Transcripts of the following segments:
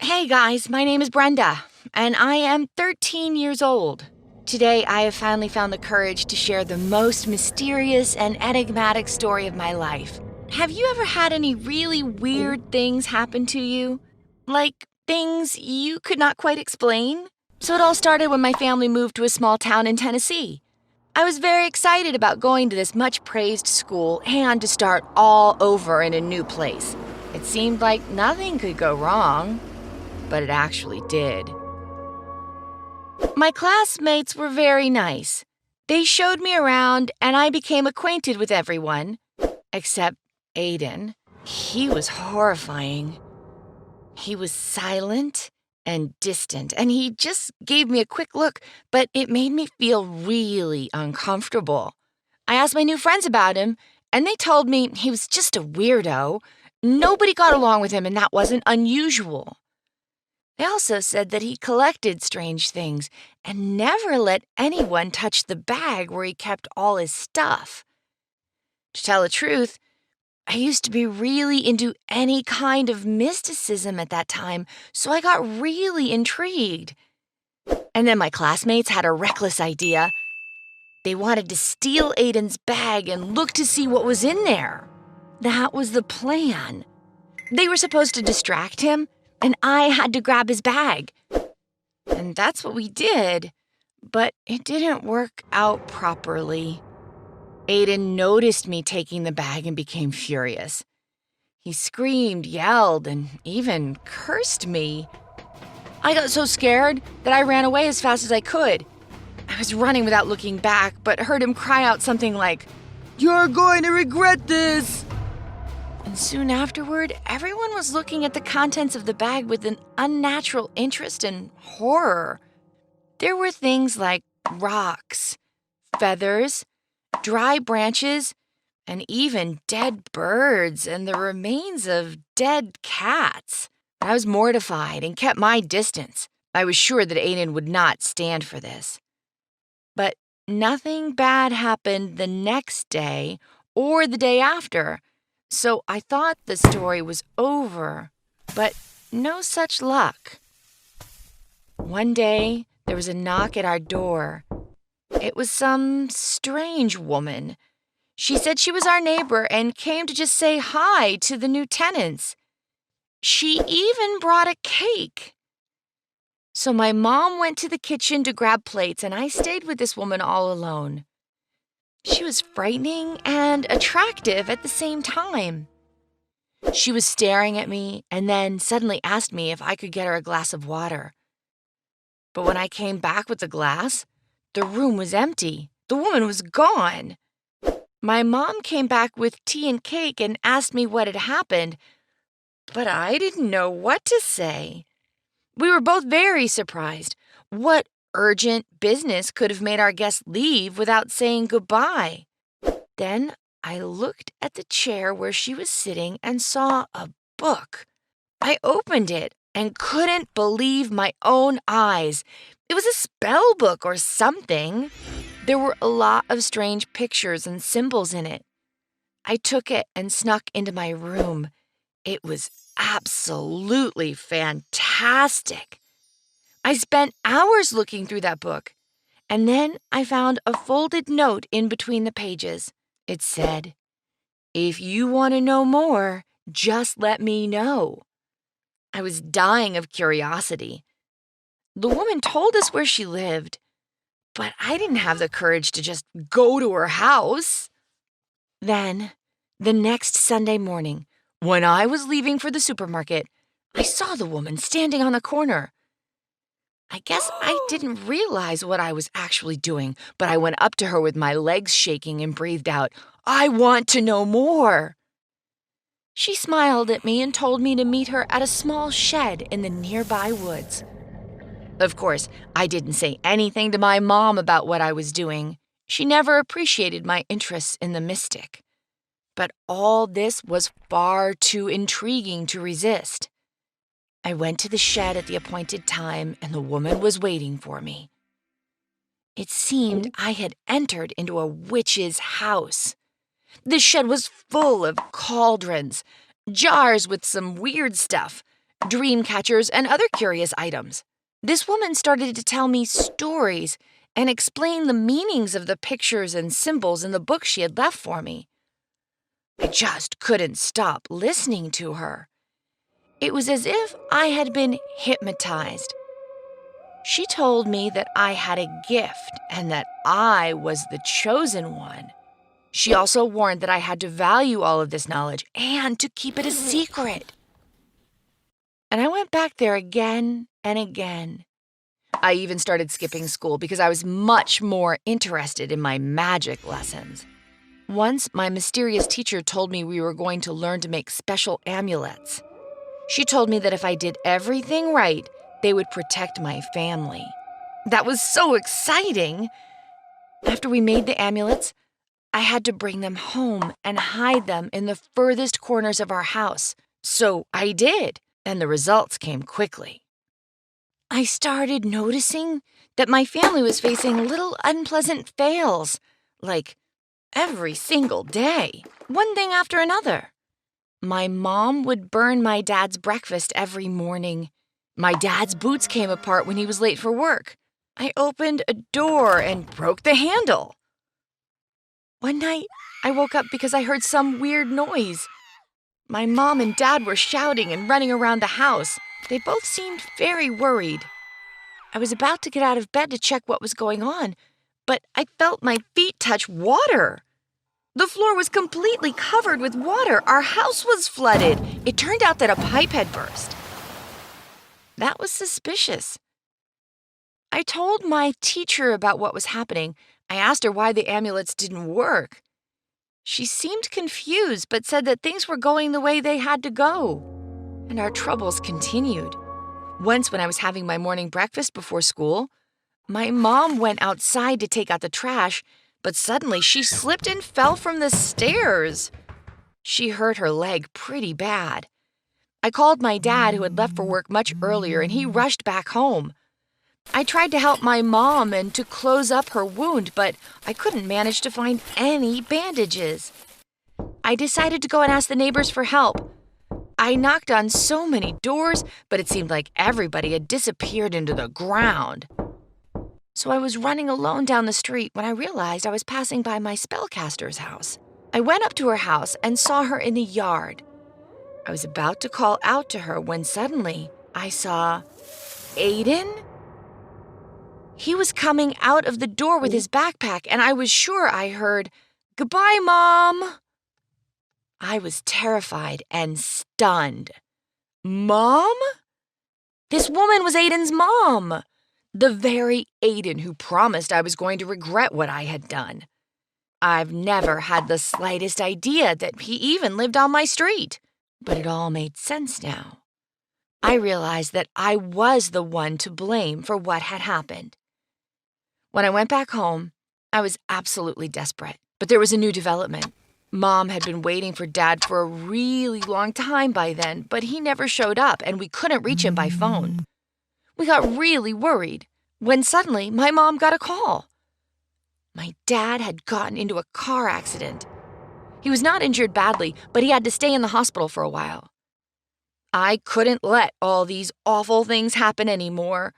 Hey guys, my name is Brenda, and I am 13 years old. Today, I have finally found the courage to share the most mysterious and enigmatic story of my life. Have you ever had any really weird things happen to you? Like things you could not quite explain? So it all started when my family moved to a small town in Tennessee. I was very excited about going to this much praised school and to start all over in a new place. It seemed like nothing could go wrong, but it actually did. My classmates were very nice. They showed me around and I became acquainted with everyone, except Aiden. He was horrifying. He was silent and distant, and he just gave me a quick look, but it made me feel really uncomfortable. I asked my new friends about him, and they told me he was just a weirdo. Nobody got along with him, and that wasn't unusual. They also said that he collected strange things and never let anyone touch the bag where he kept all his stuff. To tell the truth, I used to be really into any kind of mysticism at that time, so I got really intrigued. And then my classmates had a reckless idea. They wanted to steal Aiden's bag and look to see what was in there. That was the plan. They were supposed to distract him, and I had to grab his bag. And that's what we did, but it didn't work out properly. Aiden noticed me taking the bag and became furious. He screamed, yelled, and even cursed me. I got so scared that I ran away as fast as I could. I was running without looking back, but heard him cry out something like, "You're going to regret this!" And soon afterward, everyone was looking at the contents of the bag with an unnatural interest and horror. There were things like rocks, feathers, dry branches, and even dead birds and the remains of dead cats. I was mortified and kept my distance. I was sure that Aiden would not stand for this. But nothing bad happened the next day or the day after, so I thought the story was over, but no such luck. One day, there was a knock at our door. It was some strange woman. She said she was our neighbor and came to just say hi to the new tenants. She even brought a cake. So my mom went to the kitchen to grab plates, and I stayed with this woman all alone. She was frightening and attractive at the same time. She was staring at me and then suddenly asked me if I could get her a glass of water. But when I came back with the glass, the room was empty. The woman was gone. My mom came back with tea and cake and asked me what had happened, but I didn't know what to say. We were both very surprised. What urgent business could have made our guest leave without saying goodbye? Then I looked at the chair where she was sitting and saw a book. I opened it and couldn't believe my own eyes. It was a spell book or something. There were a lot of strange pictures and symbols in it. I took it and snuck into my room. It was absolutely fantastic. I spent hours looking through that book, and then I found a folded note in between the pages. It said, "If you want to know more, just let me know." I was dying of curiosity. The woman told us where she lived, but I didn't have the courage to just go to her house. Then, the next Sunday morning, when I was leaving for the supermarket, I saw the woman standing on the corner. I guess I didn't realize what I was actually doing, but I went up to her with my legs shaking and breathed out, "I want to know more." She smiled at me and told me to meet her at a small shed in the nearby woods. Of course, I didn't say anything to my mom about what I was doing. She never appreciated my interests in the mystic. But all this was far too intriguing to resist. I went to the shed at the appointed time, and the woman was waiting for me. It seemed I had entered into a witch's house. The shed was full of cauldrons, jars with some weird stuff, dream catchers, and other curious items. This woman started to tell me stories and explain the meanings of the pictures and symbols in the book she had left for me. I just couldn't stop listening to her. It was as if I had been hypnotized. She told me that I had a gift and that I was the chosen one. She also warned that I had to value all of this knowledge and to keep it a secret. And I went back there again and again. I even started skipping school because I was much more interested in my magic lessons. Once, my mysterious teacher told me we were going to learn to make special amulets. She told me that if I did everything right, they would protect my family. That was so exciting! After we made the amulets, I had to bring them home and hide them in the furthest corners of our house. So I did, and the results came quickly. I started noticing that my family was facing little unpleasant fails, like every single day, one thing after another. My mom would burn my dad's breakfast every morning. My dad's boots came apart when he was late for work. I opened a door and broke the handle. One night, I woke up because I heard some weird noise. My mom and dad were shouting and running around the house. They both seemed very worried. I was about to get out of bed to check what was going on, but I felt my feet touch water. The floor was completely covered with water. Our house was flooded. It turned out that a pipe had burst. That was suspicious. I told my teacher about what was happening. I asked her why the amulets didn't work. She seemed confused, but said that things were going the way they had to go. And our troubles continued. Once, when I was having my morning breakfast before school, my mom went outside to take out the trash, but suddenly she slipped and fell from the stairs. She hurt her leg pretty bad. I called my dad, who had left for work much earlier, and he rushed back home. I tried to help my mom and to close up her wound, but I couldn't manage to find any bandages. I decided to go and ask the neighbors for help. I knocked on so many doors, but it seemed like everybody had disappeared into the ground. So I was running alone down the street when I realized I was passing by my spellcaster's house. I went up to her house and saw her in the yard. I was about to call out to her when suddenly I saw Aiden. He was coming out of the door with his backpack, and I was sure I heard, "Goodbye, Mom." I was terrified and stunned. Mom? This woman was Aiden's mom. The very Aiden who promised I was going to regret what I had done. I've never had the slightest idea that he even lived on my street. But it all made sense now. I realized that I was the one to blame for what had happened. When I went back home, I was absolutely desperate. But there was a new development. Mom had been waiting for Dad for a really long time by then, but he never showed up and we couldn't reach him by phone. We got really worried when suddenly my mom got a call. My dad had gotten into a car accident. He was not injured badly, but he had to stay in the hospital for a while. I couldn't let all these awful things happen anymore.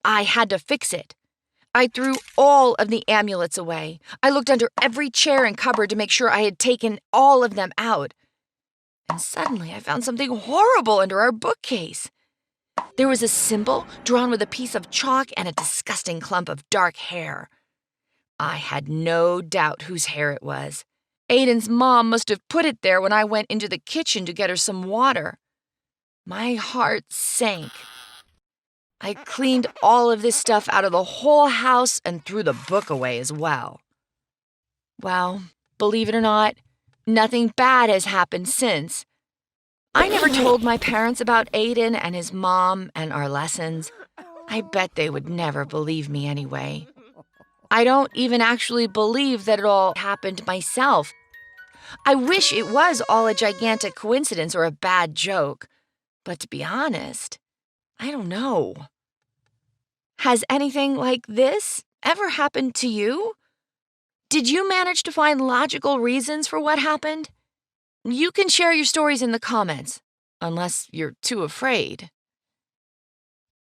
I had to fix it. I threw all of the amulets away. I looked under every chair and cupboard to make sure I had taken all of them out. And suddenly I found something horrible under our bookcase. There was a symbol drawn with a piece of chalk and a disgusting clump of dark hair. I had no doubt whose hair it was. Aiden's mom must have put it there when I went into the kitchen to get her some water. My heart sank. I cleaned all of this stuff out of the whole house and threw the book away as well. Well, believe it or not, nothing bad has happened since. I never told my parents about Aiden and his mom and our lessons. I bet they would never believe me anyway. I don't even actually believe that it all happened myself. I wish it was all a gigantic coincidence or a bad joke. But to be honest, I don't know. Has anything like this ever happened to you? Did you manage to find logical reasons for what happened? You can share your stories in the comments. unless you're too afraid.